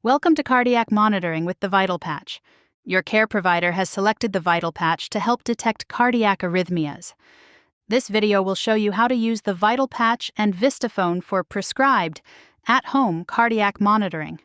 Welcome to Cardiac Monitoring with the Vital Patch. Your care provider has selected the Vital Patch to help detect cardiac arrhythmias. This video will show you how to use the Vital Patch and VistaPhone for prescribed, at-home cardiac monitoring.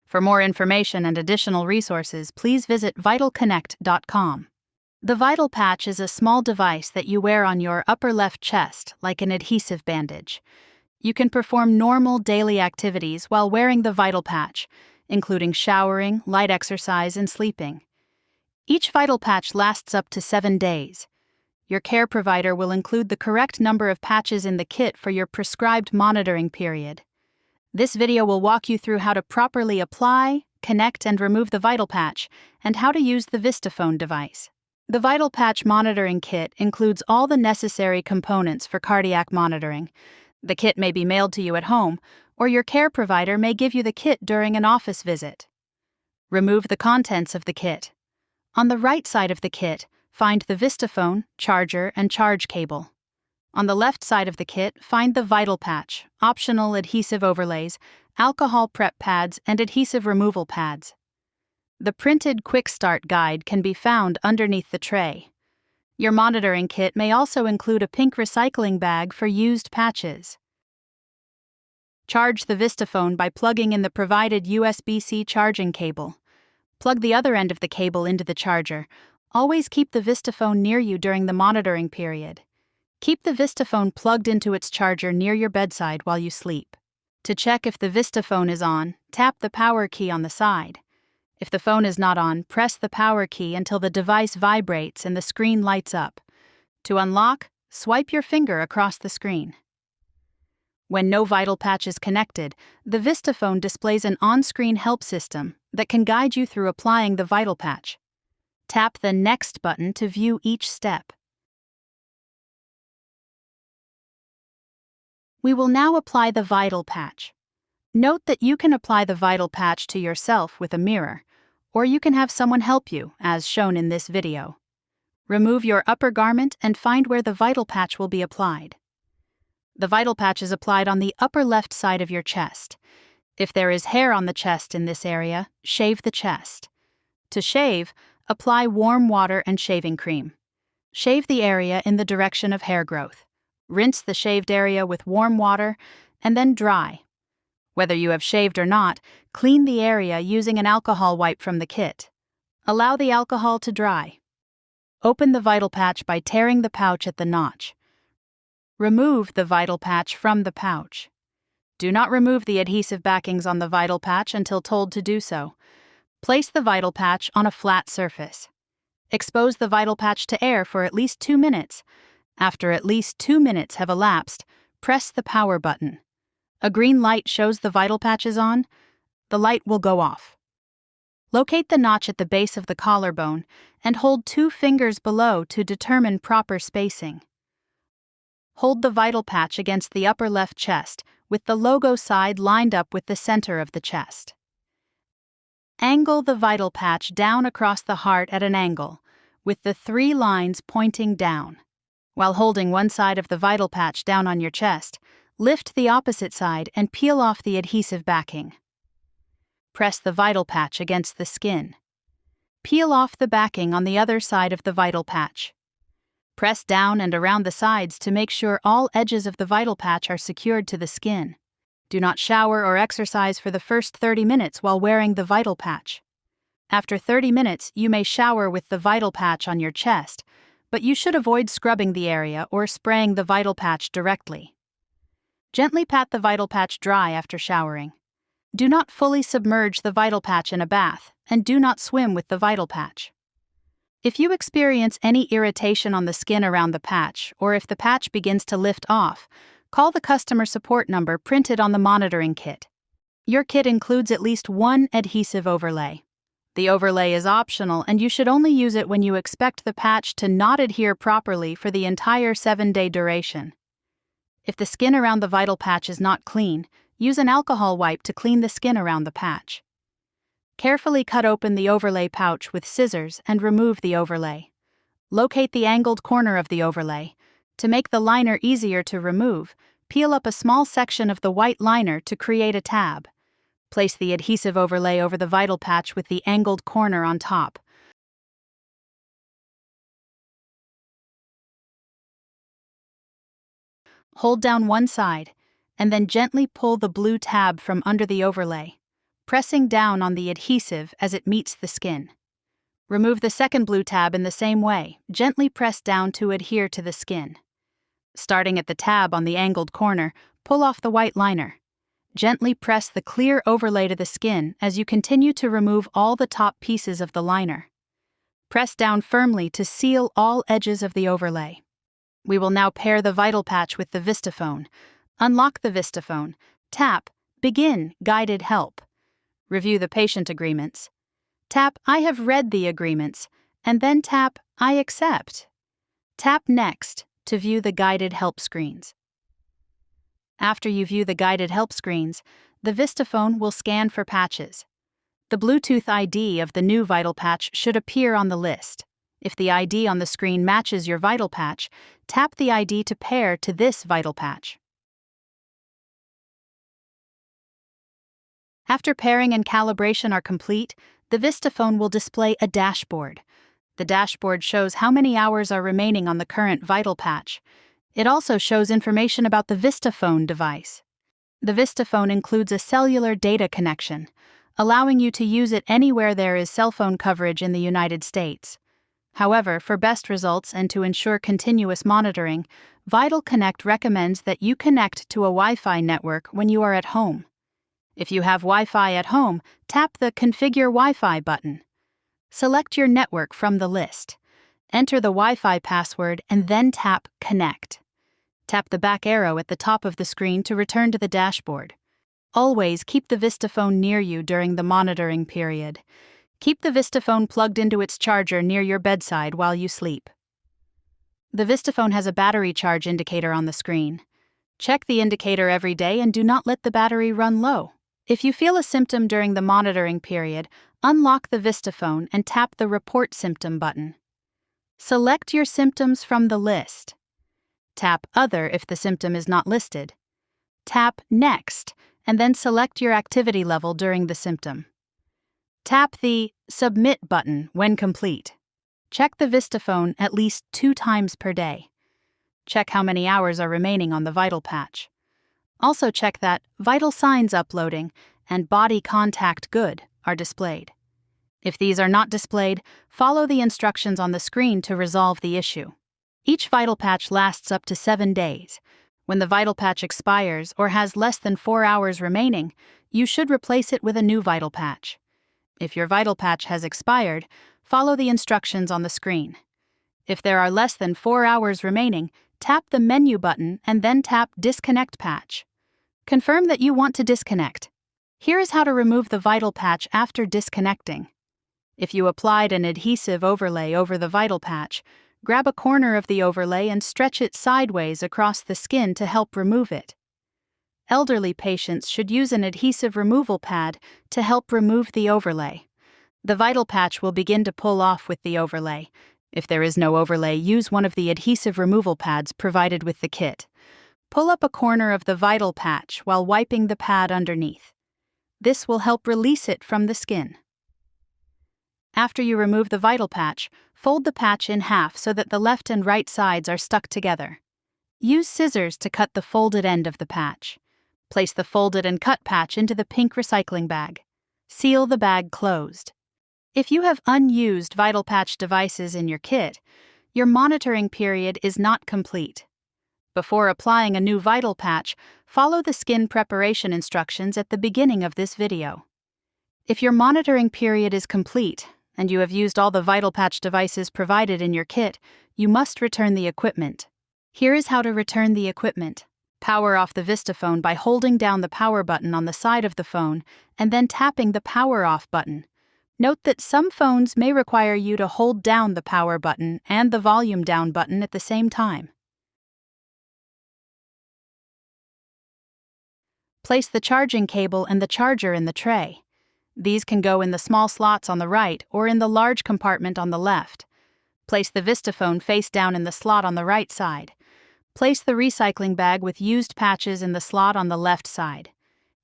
For more information and additional resources, please visit vitalconnect.com. The Vital Patch is a small device that you wear on your upper left chest, like an adhesive bandage. You can perform normal daily activities while wearing the Vital Patch, including showering, light exercise, and sleeping. Each Vital Patch lasts up to 7 days. Your care provider will include the correct number of patches in the kit for your prescribed monitoring period. This video will walk you through how to properly apply, connect, and remove the Vital Patch, and how to use the VistaPhone device. The Vital Patch monitoring kit includes all the necessary components for cardiac monitoring. The kit may be mailed to you at home, or your care provider may give you the kit during an office visit. Remove the contents of the kit. On the right side of the kit, find the VistaPhone, charger, and charge cable. On the left side of the kit, find the Vital Patch, optional adhesive overlays, alcohol prep pads, and adhesive removal pads. The printed Quick Start guide can be found underneath the tray. Your monitoring kit may also include a pink recycling bag for used patches. Charge the VistaPhone by plugging in the provided USB-C charging cable. Plug the other end of the cable into the charger. Always keep the VistaPhone near you during the monitoring period. Keep the VistaPhone plugged into its charger near your bedside while you sleep. To check if the VistaPhone is on, tap the power key on the side. If the phone is not on, press the power key until the device vibrates and the screen lights up. To unlock, swipe your finger across the screen. When no Vital Patch is connected, the VistaPhone displays an on-screen help system that can guide you through applying the Vital Patch. Tap the Next button to view each step. We will now apply the Vital Patch. Note that you can apply the Vital Patch to yourself with a mirror, or you can have someone help you, as shown in this video. Remove your upper garment and find where the Vital Patch will be applied. The Vital Patch is applied on the upper left side of your chest. If there is hair on the chest in this area, shave the chest. To shave, apply warm water and shaving cream. Shave the area in the direction of hair growth. Rinse the shaved area with warm water and then dry. Whether you have shaved or not, clean the area using an alcohol wipe from the kit. Allow the alcohol to dry. Open the Vital Patch by tearing the pouch at the notch. Remove the Vital Patch from the pouch. Do not remove the adhesive backings on the Vital Patch until told to do so. Place the Vital Patch on a flat surface. Expose the Vital Patch to air for at least 2 minutes. After at least 2 minutes have elapsed, press the power button. A green light shows the Vital Patch is on. The light will go off. Locate the notch at the base of the collarbone and hold 2 fingers below to determine proper spacing. Hold the Vital Patch against the upper left chest with the logo side lined up with the center of the chest. Angle the Vital Patch down across the heart at an angle, with the 3 lines pointing down. While holding one side of the Vital Patch down on your chest, lift the opposite side and peel off the adhesive backing. Press the Vital Patch against the skin. Peel off the backing on the other side of the Vital Patch. Press down and around the sides to make sure all edges of the Vital Patch are secured to the skin. Do not shower or exercise for the first 30 minutes while wearing the Vital Patch. After 30 minutes, you may shower with the Vital Patch on your chest, but you should avoid scrubbing the area or spraying the Vital Patch directly. Gently pat the Vital Patch dry after showering. Do not fully submerge the Vital Patch in a bath, and do not swim with the Vital Patch. If you experience any irritation on the skin around the patch, or if the patch begins to lift off, call the customer support number printed on the monitoring kit. Your kit includes at least 1 adhesive overlay. The overlay is optional, and you should only use it when you expect the patch to not adhere properly for the entire 7-day duration. If the skin around the Vital Patch is not clean, use an alcohol wipe to clean the skin around the patch. Carefully cut open the overlay pouch with scissors and remove the overlay. Locate the angled corner of the overlay. To make the liner easier to remove, peel up a small section of the white liner to create a tab. Place the adhesive overlay over the vital patch with the angled corner on top. Hold down one side, and then gently pull the blue tab from under the overlay, pressing down on the adhesive as it meets the skin. Remove the second blue tab in the same way, gently press down to adhere to the skin. Starting at the tab on the angled corner, pull off the white liner. Gently press the clear overlay to the skin as you continue to remove all the top pieces of the liner. Press down firmly to seal all edges of the overlay. We will now pair the vital patch with the VistaPhone. Unlock the VistaPhone. Tap Begin Guided Help. Review the patient agreements. Tap I have read the agreements, and then tap I accept. Tap Next to view the guided help screens. After you view the guided help screens, the VistaPhone will scan for patches. The Bluetooth ID of the new vital patch should appear on the list. If the ID on the screen matches your vital patch, tap the ID to pair to this vital patch. After pairing and calibration are complete, the VistaPhone will display a dashboard. The dashboard shows how many hours are remaining on the current vital patch. It also shows information about the VistaPhone device. The VistaPhone includes a cellular data connection, allowing you to use it anywhere there is cell phone coverage in the United States. However, for best results and to ensure continuous monitoring, Vital Connect recommends that you connect to a Wi-Fi network when you are at home. If you have Wi-Fi at home, tap the Configure Wi-Fi button. Select your network from the list. Enter the Wi-Fi password and then tap Connect. Tap the back arrow at the top of the screen to return to the dashboard. Always keep the VistaPhone near you during the monitoring period. Keep the VistaPhone plugged into its charger near your bedside while you sleep. The VistaPhone has a battery charge indicator on the screen. Check the indicator every day and do not let the battery run low. If you feel a symptom during the monitoring period, unlock the VistaPhone and tap the Report Symptom button. Select your symptoms from the list. Tap Other if the symptom is not listed. Tap Next, and then select your activity level during the symptom. Tap the Submit button when complete. Check the VistaPhone at least 2 times per day. Check how many hours are remaining on the vital patch. Also check that vital signs uploading and body contact good are displayed. If these are not displayed, follow the instructions on the screen to resolve the issue. Each vital patch lasts up to 7 days. When the vital patch expires or has less than 4 hours remaining, you should replace it with a new vital patch. If your vital patch has expired, follow the instructions on the screen. If there are less than 4 hours remaining, tap the Menu button and then tap Disconnect Patch. Confirm that you want to disconnect. Here is how to remove the vital patch after disconnecting. If you applied an adhesive overlay over the vital patch, grab a corner of the overlay and stretch it sideways across the skin to help remove it. Elderly patients should use an adhesive removal pad to help remove the overlay. The vital patch will begin to pull off with the overlay. If there is no overlay, use one of the adhesive removal pads provided with the kit. Pull up a corner of the vital patch while wiping the pad underneath. This will help release it from the skin. After you remove the vital patch, fold the patch in half so that the left and right sides are stuck together. Use scissors to cut the folded end of the patch. Place the folded and cut patch into the pink recycling bag. Seal the bag closed. If you have unused vital patch devices in your kit, your monitoring period is not complete. Before applying a new vital patch, follow the skin preparation instructions at the beginning of this video. If your monitoring period is complete, and you have used all the vital patch devices provided in your kit, you must return the equipment. Here is how to return the equipment. Power off the VistaPhone by holding down the power button on the side of the phone and then tapping the power off button. Note that some phones may require you to hold down the power button and the volume down button at the same time. Place the charging cable and the charger in the tray. These can go in the small slots on the right or in the large compartment on the left. Place the VistaPhone face down in the slot on the right side. Place the recycling bag with used patches in the slot on the left side.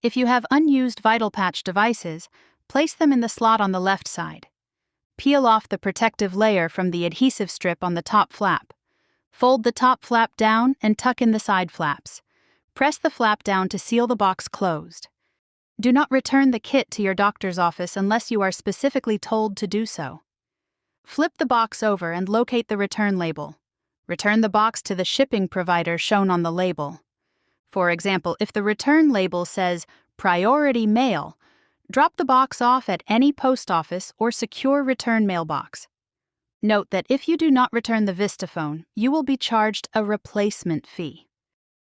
If you have unused VitalPatch devices, place them in the slot on the left side. Peel off the protective layer from the adhesive strip on the top flap. Fold the top flap down and tuck in the side flaps. Press the flap down to seal the box closed. Do not return the kit to your doctor's office unless you are specifically told to do so. Flip the box over and locate the return label. Return the box to the shipping provider shown on the label. For example, if the return label says Priority Mail, drop the box off at any post office or secure return mailbox. Note that if you do not return the VistaPhone, you will be charged a replacement fee.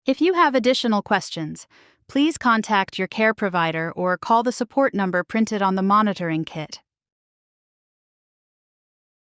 If you have additional questions, please contact your care provider or call the support number printed on the monitoring kit.